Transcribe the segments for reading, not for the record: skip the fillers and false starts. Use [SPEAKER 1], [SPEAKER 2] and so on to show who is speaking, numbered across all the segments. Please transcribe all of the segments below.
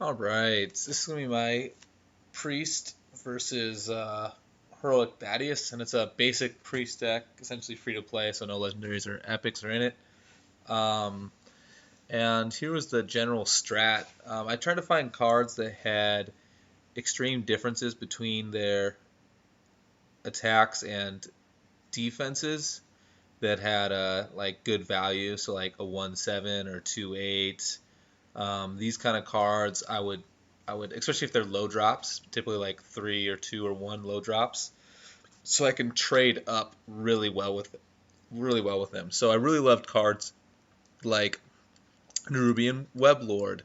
[SPEAKER 1] Alright, this is going to be my Priest versus Heroic Thaddius, and it's a basic Priest deck, essentially free to play, so no legendaries or epics are in it. Um, and here was the general strat. I tried to find cards that had extreme differences between their attacks and defenses that had like good value, so like a 1/7 or 2/8. These kind of cards I would especially if they're low drops, typically like 3 or 2 or 1 low drops, so I can trade up really well with them. So I really loved cards like Nerubian Weblord.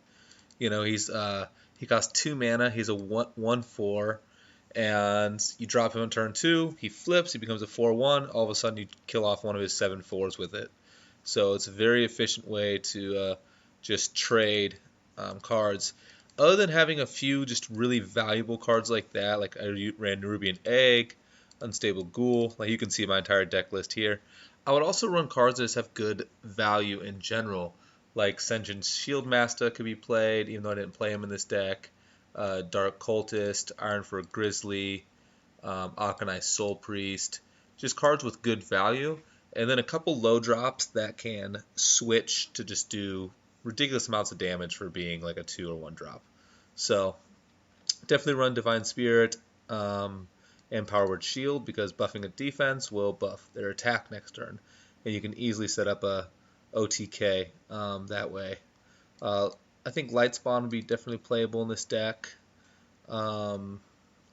[SPEAKER 1] He costs 2 mana. He's a 1/4, and you drop him on turn 2. He flips. He becomes a 4/1. All of a sudden, you kill off one of his 7/4s with it. So it's a very efficient way to just trade cards. Other than having a few just really valuable cards like that, like I ran Nerubian Egg, Unstable Ghoul, like you can see my entire deck list here. I would also run cards that just have good value in general, like Sen'jin's Shieldmaster could be played, even though I didn't play him in this deck. Dark Cultist, Ironfur Grizzly, Auchenai Soulpriest, just cards with good value, and then a couple low drops that can switch to just do ridiculous amounts of damage for being like a 2 or 1 drop. So definitely run Divine Spirit and Power Word Shield because buffing a defense will buff their attack next turn, and you can easily set up a OTK that way. I think Lightspawn would be definitely playable in this deck, and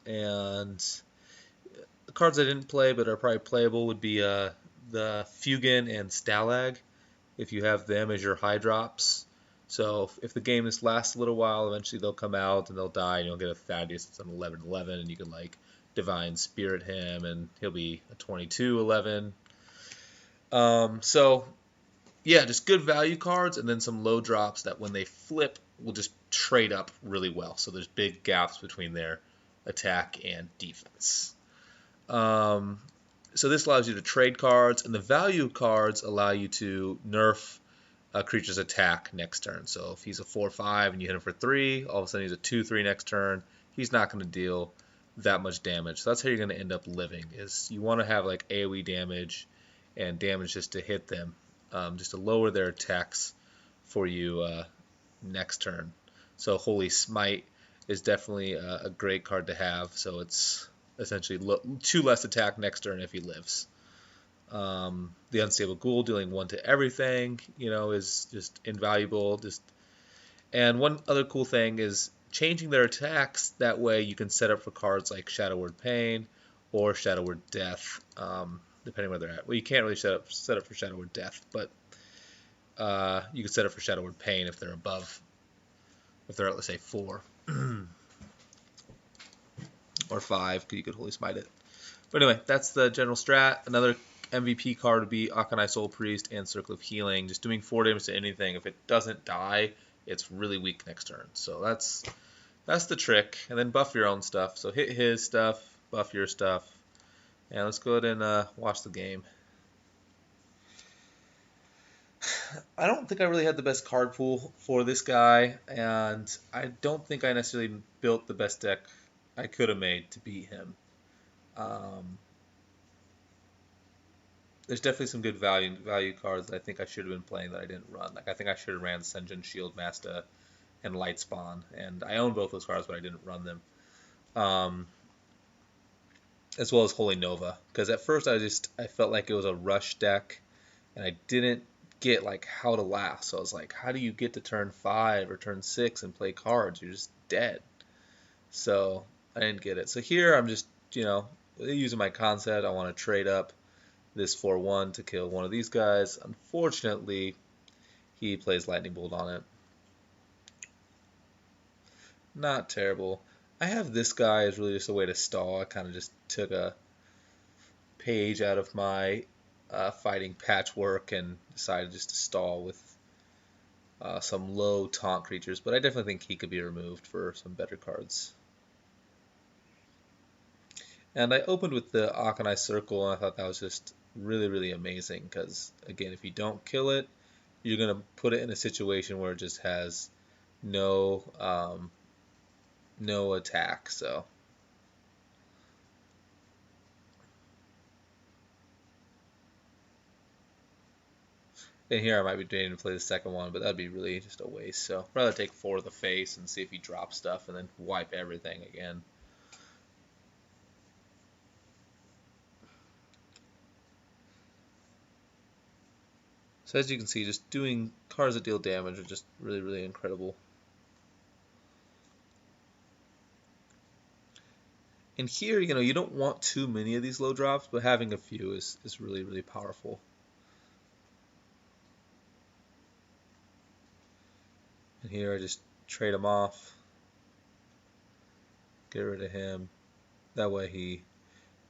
[SPEAKER 1] the cards I didn't play but are probably playable would be the Fugin and Stalag if you have them as your high drops. So if the game just lasts a little while, eventually they'll come out and they'll die, and you'll get a Thaddius that's an 11/11, and you can like Divine Spirit him, and he'll be a 22/11. So yeah, just good value cards, and then some low drops that when they flip will just trade up really well. So there's big gaps between their attack and defense. So this allows you to trade cards, and the value cards allow you to nerf a creature's attack next turn. So if he's a 4/5 and you hit him for 3, all of a sudden he's a 2/3 next turn. He's not going to deal that much damage. So that's how you're going to end up living. Is you want to have like AoE damage and damage just to hit them, just to lower their attacks for you next turn. So Holy Smite is definitely a great card to have. So it's essentially 2 less attack next turn if he lives. The Unstable Ghoul dealing 1 to everything, is just invaluable. And one other cool thing is changing their attacks. That way you can set up for cards like Shadow Word Pain or Shadow Word Death, depending where they're at. Well, you can't really set up for Shadow Word Death, but you can set up for Shadow Word Pain if they're above, if they're at, let's say, 4 or 5, because you could Holy Smite it. But anyway, that's the general strat. Another MVP card would be Auchenai Soulpriest and Circle of Healing. Just doing 4 damage to anything. If it doesn't die, it's really weak next turn. So that's the trick. And then buff your own stuff. So hit his stuff, buff your stuff. And let's go ahead and watch the game. I don't think I really had the best card pool for this guy, and I don't think I necessarily built the best deck I could have made to beat him. There's definitely some good value cards that I think I should have been playing that I didn't run. Like I think I should have ran Sen'jin Shieldmaster and Lightspawn, and I own both those cards, but I didn't run them. As well as Holy Nova, because at first I felt like it was a rush deck, and I didn't get like how to last. So I was like, how do you get to turn 5 or turn 6 and play cards? You're just dead. So I didn't get it. So here I'm just using my concept. I want to trade up this 4/1 to kill one of these guys. Unfortunately, he plays Lightning Bolt on it. Not terrible. I have this guy as really just a way to stall. I kind of just took a page out of my fighting patchwork and decided just to stall with some low taunt creatures, but I definitely think he could be removed for some better cards. And I opened with the Auchenai Circle, and I thought that was just really, really amazing, because, again, if you don't kill it, you're going to put it in a situation where it just has no no attack. So. And here I might be debating to play the second one, but that'd be really just a waste. So I'd rather take 4 of the face and see if he drops stuff and then wipe everything again. So as you can see, just doing cards that deal damage are just really, really incredible. And here, you don't want too many of these low drops, but having a few is really, really powerful. And here I just trade him off, get rid of him. That way he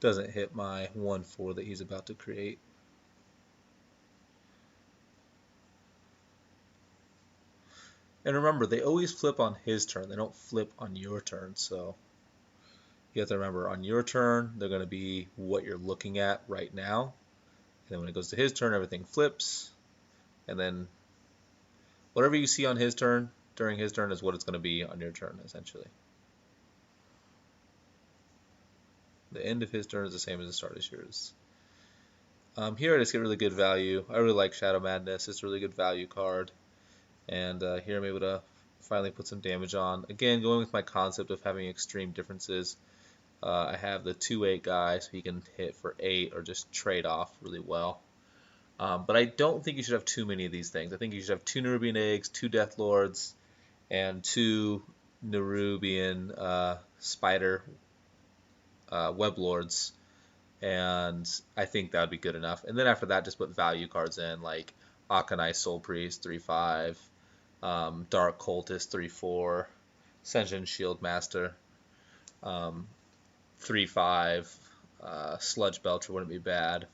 [SPEAKER 1] doesn't hit my 1/4 that he's about to create. And remember, they always flip on his turn. They don't flip on your turn, so you have to remember, on your turn, they're going to be what you're looking at right now. And then when it goes to his turn, everything flips. And then whatever you see on his turn, during his turn, is what it's going to be on your turn, essentially. The end of his turn is the same as the start of yours. Here I just get really good value. I really like Shadow Madness. It's a really good value card. And here I'm able to finally put some damage on. Again, going with my concept of having extreme differences. I have the 2/8 guy, so he can hit for 8 or just trade off really well. But I don't think you should have too many of these things. I think you should have 2 Nerubian Eggs, 2 Deathlords, and 2 Nerubian Spider Weblords. And I think that would be good enough. And then after that, just put value cards in, like Auchenai Soulpriest, 3/5, Dark Cultist, 3/4, Ascension Shield Master, 3/5, Sludge Belcher wouldn't be bad,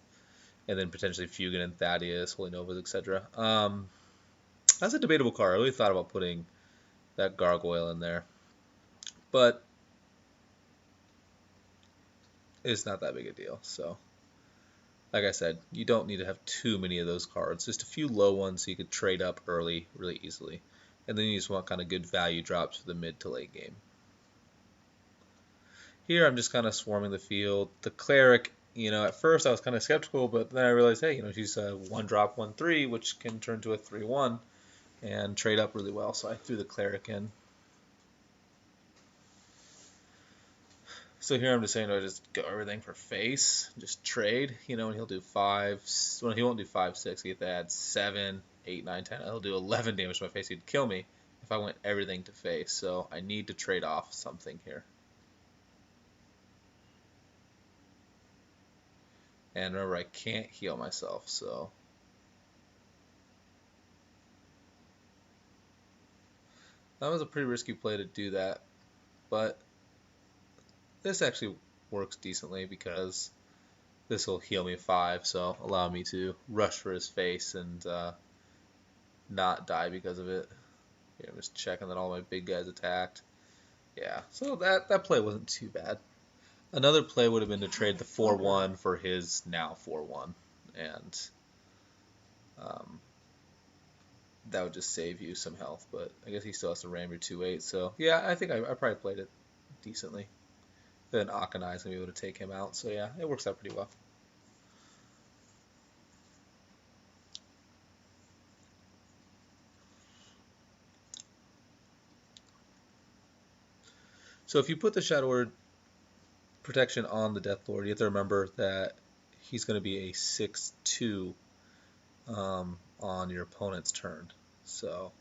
[SPEAKER 1] and then potentially Fugin and Thaddius, Holy Novas, etc. That's a debatable card. I really thought about putting that Gargoyle in there, but it's not that big a deal. So, like I said, you don't need to have too many of those cards. Just a few low ones so you could trade up early really easily. And then you just want kind of good value drops for the mid to late game. Here I'm just kind of swarming the field. The Cleric, at first I was kind of skeptical, but then I realized, hey, she's a 1-drop, 1/3, which can turn to a 3/1 and trade up really well. So I threw the Cleric in. So here I'm just saying, I just go everything for face, just trade, and he'll do 5. Well, he won't do 5, 6. He can add 7, 8, 9, 10. He'll do 11 damage to my face. He'd kill me if I went everything to face. So I need to trade off something here. And remember, I can't heal myself, so that was a pretty risky play to do that. But this actually works decently because this will heal me 5, so allow me to rush for his face and not die because of it. Yeah, I'm just checking that all my big guys attacked. Yeah, so that play wasn't too bad. Another play would have been to trade the 4/1 for his now 4/1, and that would just save you some health. But I guess he still has to ram your 2/8, so yeah, I think I probably played it decently. Then Auchenai is going to be able to take him out, so yeah, it works out pretty well. So if you put the Shadow Word protection on the Deathlord, you have to remember that he's going to be a 6/2 on your opponent's turn. So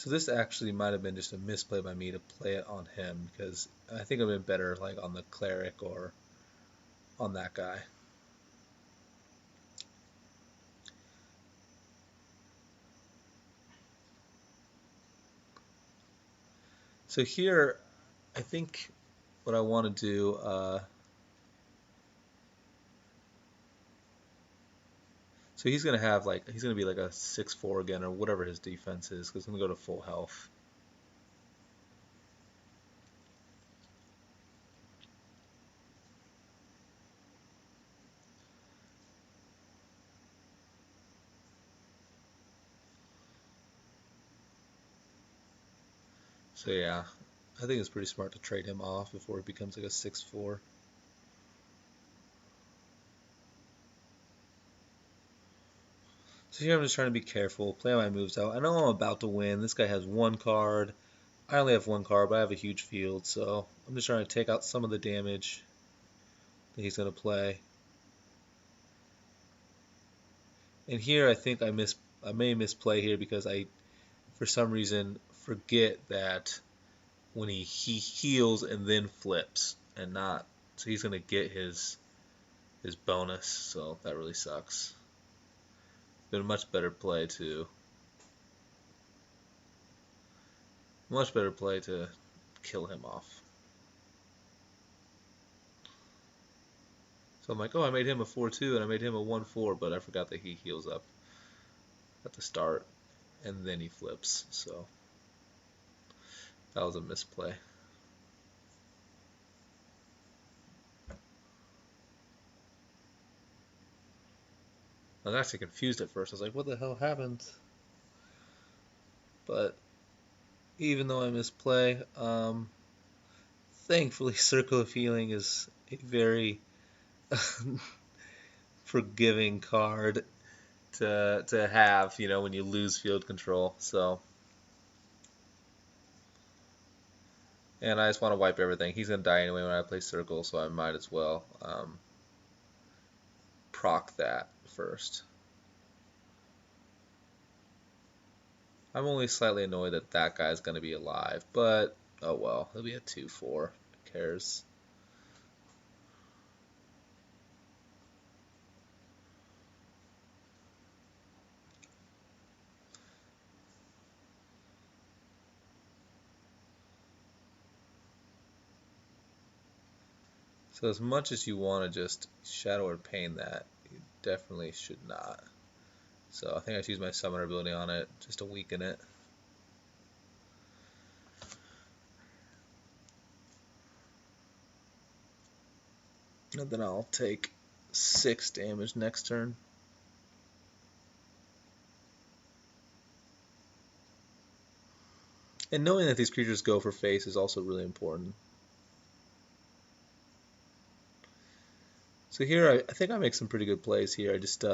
[SPEAKER 1] this actually might have been just a misplay by me to play it on him, because I think it would have been better like on the Cleric or on that guy. So here, I think what I want to do, so he's going to be like a 6/4 again, or whatever his defense is, because he's going to go to full health. So yeah, I think it's pretty smart to trade him off before he becomes like a 6/4. So here I'm just trying to be careful, play my moves out. I know I'm about to win. This guy has one card. I only have one card, but I have a huge field, so I'm just trying to take out some of the damage that he's going to play. And here I think I may misplay here because I, for some reason, forget that when he heals and then flips and not, so he's going to get his bonus, so that really sucks. Been a much better play to kill him off. So I'm like, oh, I made him a 4/2 and I made him a 1/4, but I forgot that he heals up at the start and then he flips. So that was a misplay. I was actually confused at first. I was like, what the hell happened? But even though I misplay, thankfully Circle of Healing is a very forgiving card to have, you know, when you lose field control. So, and I just want to wipe everything. He's gonna die anyway when I play Circle, so I might as well proc that first. I'm only slightly annoyed that that guy's gonna be alive, but oh well, he'll be a 2/4. Who cares? So as much as you want to just Shadow or Pain that, you definitely should not. So I think I should use my Summoner ability on it just to weaken it. And then I'll take 6 damage next turn. And knowing that these creatures go for face is also really important. So here I think I make some pretty good plays here. I just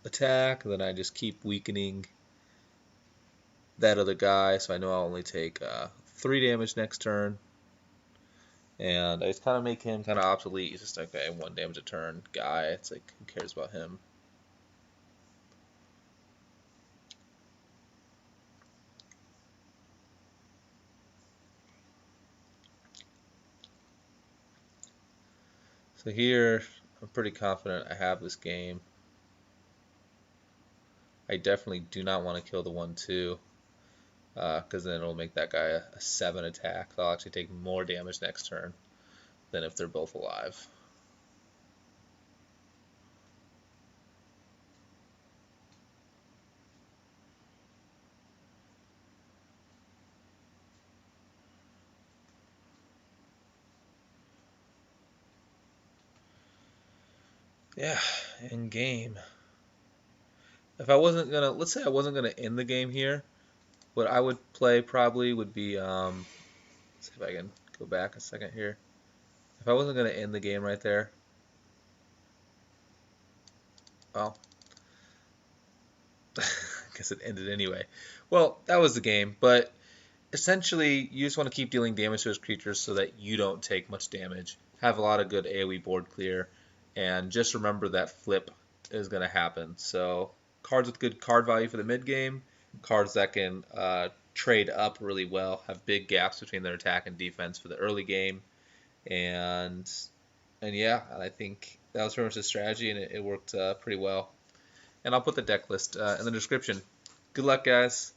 [SPEAKER 1] attack, and then I just keep weakening that other guy, so I know I'll only take 3 damage next turn. And I just kind of make him kind of obsolete. He's just okay, 1 damage a turn guy. It's like, who cares about him? So here, I'm pretty confident I have this game. I definitely do not want to kill the 1/2, because then it'll make that guy a 7 attack. I'll actually take more damage next turn than if they're both alive. Yeah, in game. If I wasn't gonna, let's say I wasn't gonna end the game here, what I would play probably would be, let's see if I can go back a second here. If I wasn't gonna end the game right there, well, I guess it ended anyway. Well, that was the game, but essentially you just want to keep dealing damage to those creatures so that you don't take much damage. Have a lot of good AoE board clear, and just remember that flip is going to happen. So cards with good card value for the mid game, cards that can trade up really well, have big gaps between their attack and defense for the early game, and yeah, I think that was pretty much the strategy, and it worked pretty well. And I'll put the deck list in the description. Good luck, guys.